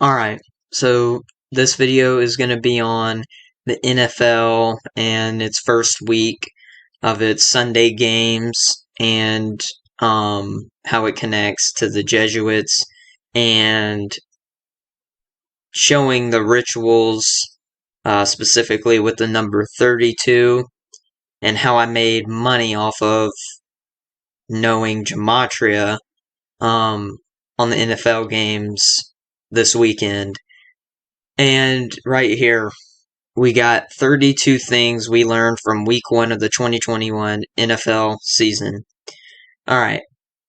Alright, so this video is going to be on the NFL and its first week of its Sunday games and how it connects to the Jesuits and showing the rituals, specifically with the number 32, and how I made money off of knowing gematria on the NFL games this weekend. And right here, we got 32 things we learned from week 1 of the 2021 NFL season. Alright,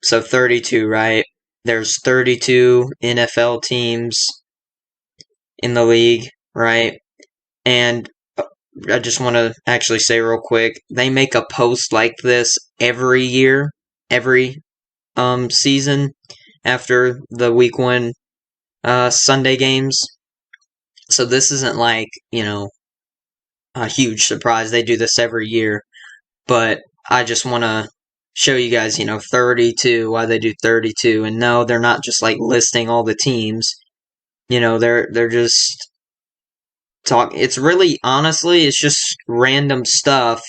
so 32, right? There's 32 NFL teams in the league, right? And I just want to actually say real quick, they make a post like this every year, every season after the week 1 Sunday games. So this isn't like, a huge surprise. They do this every year. But I just want to show you guys, 32, why they do 32. And no, they're not just like listing all the teams. They're just it's really, honestly, it's just random stuff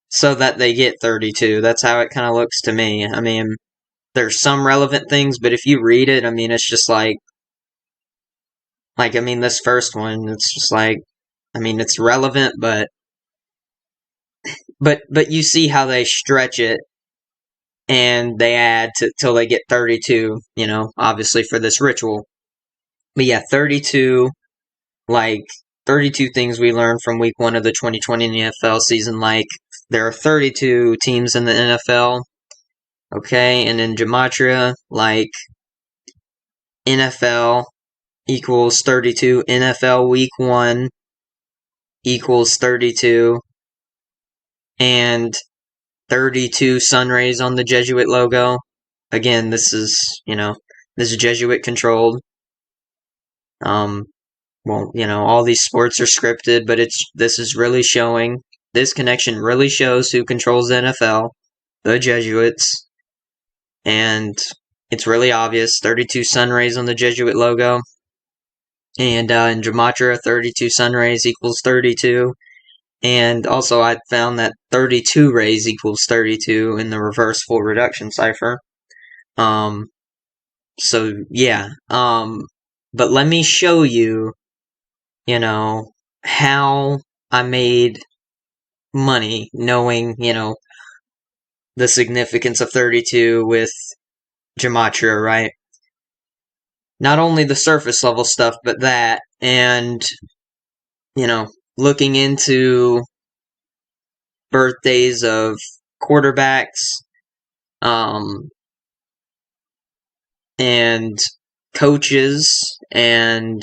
so that they get 32. That's how it kind of looks to me. I mean, there's some relevant things, but if you read it, I mean, it's just this first one, it's just it's relevant, but you see how they stretch it, and they add till they get 32, obviously for this ritual. But yeah, 32, 32 things we learned from week 1 of the 2020 NFL season, there are 32 teams in the NFL, okay, and in gematria, NFL equals 32, NFL week 1 equals 32, and 32 sun rays on the Jesuit logo. Again, this is Jesuit controlled. All these sports are scripted, but this is really showing, this connection really shows who controls the NFL, the Jesuits, and it's really obvious. 32 sun rays on the Jesuit logo, and in gematria, 32 sun rays equals 32. And also, I found that 32 rays equals 32 in the reverse full reduction cipher. So, yeah. But let me show you, how I made money knowing, the significance of 32 with gematria, right? Not only the surface level stuff, but that, and, looking into birthdays of quarterbacks, and coaches, and,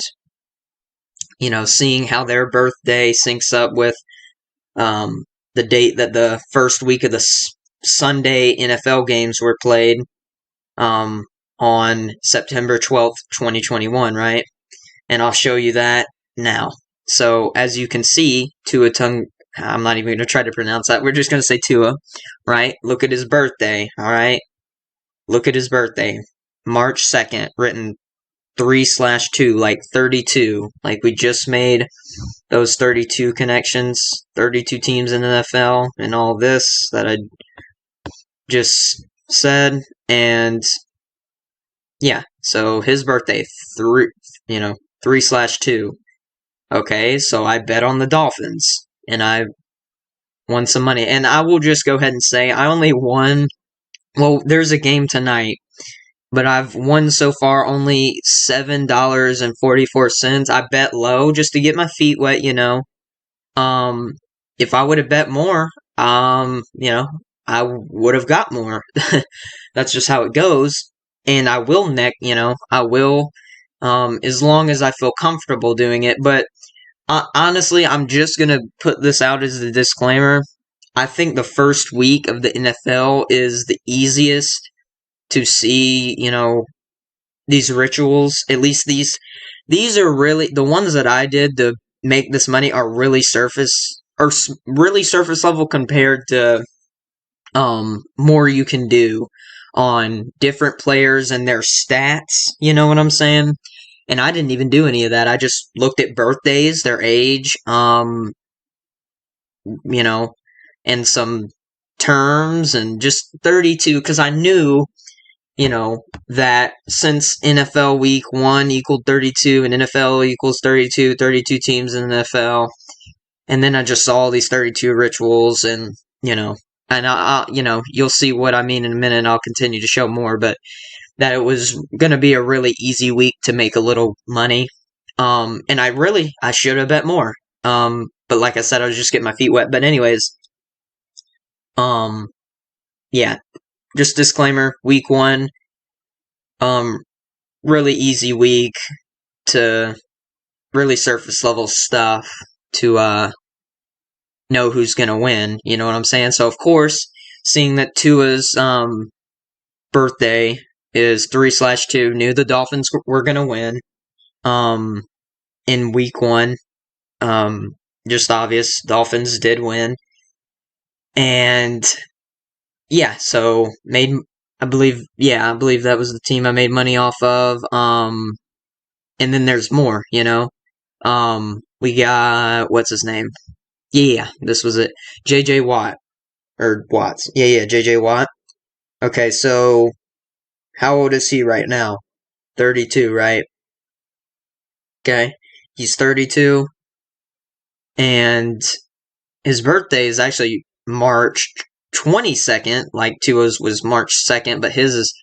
seeing how their birthday syncs up with the date that the first week of the Sunday NFL games were played, on September 12th, 2021, right? And I'll show you that now. So, as you can see, I'm not even going to try to pronounce that. We're just going to say Tua, right? Look at his birthday, alright? Look at his birthday. March 2nd, written 3/2, 32. We just made those 32 connections, 32 teams in the NFL, and all this that I just said. And yeah, so his birthday, 3/2. Okay, so I bet on the Dolphins, and I won some money. And I will just go ahead and say I only won, well, there's a game tonight, but I've won so far only $7.44. I bet low just to get my feet wet, If I would have bet more, I would have got more. That's just how it goes. And I will I will, as long as I feel comfortable doing it. But honestly, I'm just going to put this out as a disclaimer. I think the first week of the NFL is the easiest to see, these rituals. At least these are really, the ones that I did to make this money are really surface level compared to more you can do on different players and their stats. You know what I'm saying? And I didn't even do any of that. I just looked at birthdays, their age, you know, and some terms, and just 32, because I knew, that since NFL week 1 equaled 32 and NFL equals 32, 32 teams in the NFL, and then I just saw all these 32 rituals, and, and you'll see what I mean in a minute, and I'll continue to show more, but that it was going to be a really easy week to make a little money. And I should have bet more. But like I said, I was just getting my feet wet. But anyways, yeah, just disclaimer, week 1, really easy week to really surface level stuff to, know who's going to win. You know what I'm saying? So of course, seeing that Tua's, birthday is 3/2, knew the Dolphins were going to win, in week 1. Just obvious, Dolphins did win. And yeah, so I believe that was the team I made money off of. And then there's more, we got, what's his name? Yeah, this was it. JJ Watt. Or Watts. Yeah, JJ Watt. Okay, so how old is he right now? 32, right? Okay. He's 32. And his birthday is actually March 22nd. Like Tua's was March 2nd, but his is,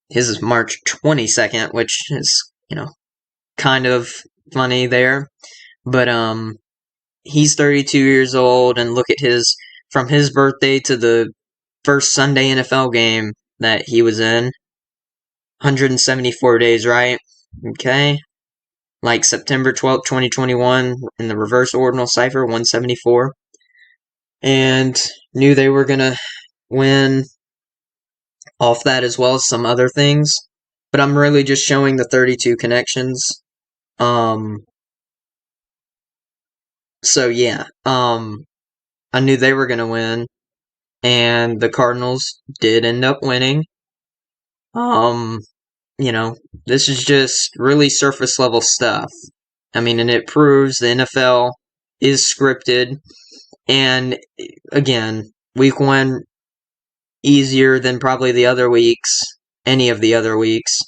his is March 22nd, which is, kind of funny there. But, he's 32 years old, and look at from his birthday to the first Sunday NFL game that he was in, 174 days, right? Okay. Like September 12th, 2021, in the reverse ordinal cipher, 174. And knew they were going to win off that, as well as some other things. But I'm really just showing the 32 connections. So yeah, I knew they were going to win, and the Cardinals did end up winning. This is just really surface level stuff. I mean, and it proves the NFL is scripted. And again, week 1 easier than probably the other weeks, any of the other weeks,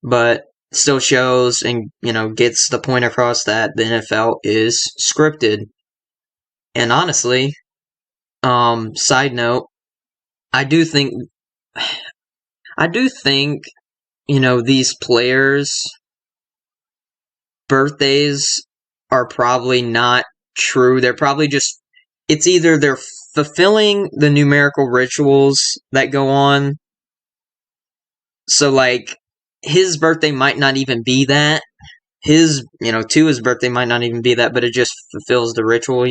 but still shows and, gets the point across that the NFL is scripted. And honestly, side note, I do think, these players' birthdays are probably not true. They're probably just, it's either they're fulfilling the numerical rituals that go on. So, like, his birthday might not even be that. Tua's birthday might not even be that, but it just fulfills the ritual,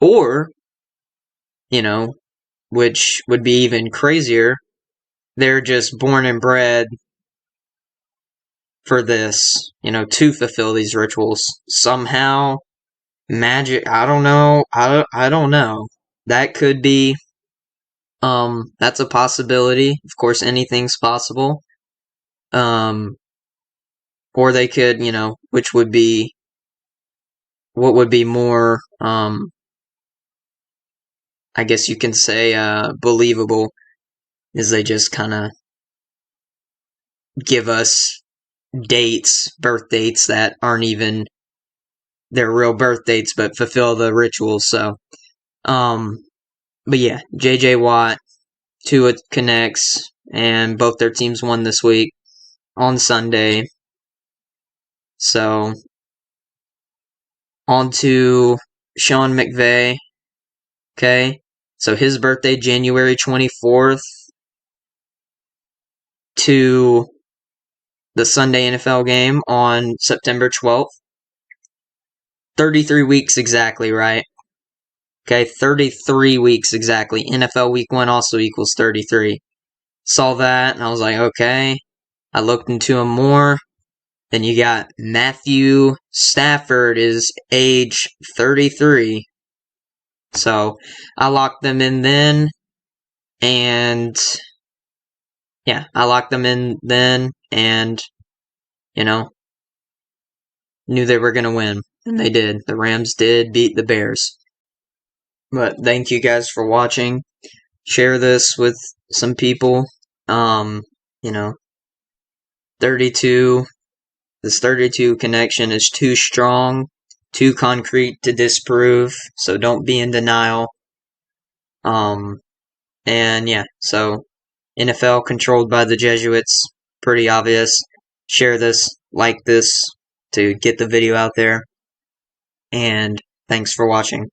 Or, which would be even crazier, they're just born and bred for this, to fulfill these rituals. Somehow, magic, I don't know. I don't know. That could be, that's a possibility. Of course, anything's possible. Or they could, which would be, what would be more, I guess you can say, believable, is they just kind of give us birth dates that aren't even their real birth dates, but fulfill the rituals. So, but yeah, JJ Watt, Tua connects, and both their teams won this week on Sunday. So, on to Sean McVay. Okay, so his birthday, January 24th, to the Sunday NFL game on September 12th. 33 weeks exactly, right? Okay, 33 weeks exactly. NFL week 1 also equals 33. Saw that, and I was like, okay. I looked into him more. Then you got Matthew Stafford is age 33. So I locked them in then. And yeah, I locked them in then, and knew they were going to win, and they did. The Rams did beat the Bears. But thank you guys for watching. Share this with some people. You know, 32. This 32 connection is too strong, too concrete to disprove, so don't be in denial. And yeah, so NFL controlled by the Jesuits, pretty obvious. Share this, like this, to get the video out there. And thanks for watching.